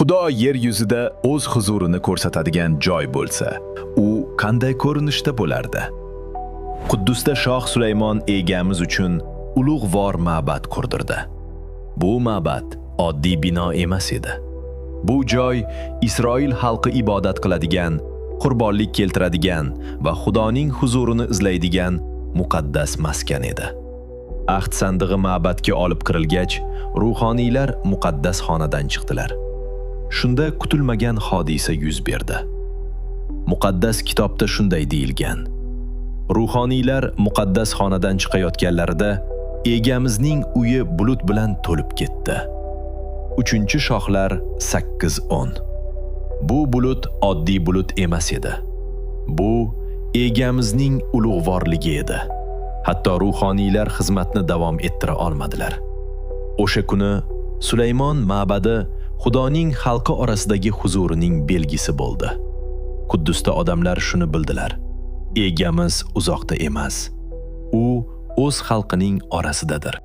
Xudo yer yuzida o'z huzurini ko'rsatadigan joy bo'lsa, u qanday ko'rinishda bo'lardi? Quddusda Shoh Sulaymon egamiz uchun ulug'vor ma'bad qurdirdi. Bu ma'bad oddiy bino emas edi. Bu joy Isroil xalqi ibodat qiladigan, qurbonlik keltiradigan va Xudoning huzurini izlaydigan muqaddas maskan edi. Ahd sandig'i ma'badga olib kirilgach, ruhoniylar muqaddas xonadan chiqdilar. Shunda kutilmagan hodisa yuz berdi. Muqaddas kitobda shunday deyilgan: ruhoniylar muqaddas xonadan chiqayotganlarida egamizning uyi bulut bilan to'lib ketdi. 3-shohlar 8:10. Bu bulut oddiy bulut emas edi. Bu egamizning ulug'vorligi edi. Hatto ruhoniylar xizmatni davom ettira olmadilar. O'sha kuni Sulaymon ma'badi Xudoning xalqi orasidagi huzurining belgisi bo'ldi. Quddusda odamlar shuni bildilar: egamiz uzoqda emas, u o'z xalqining orasidadir.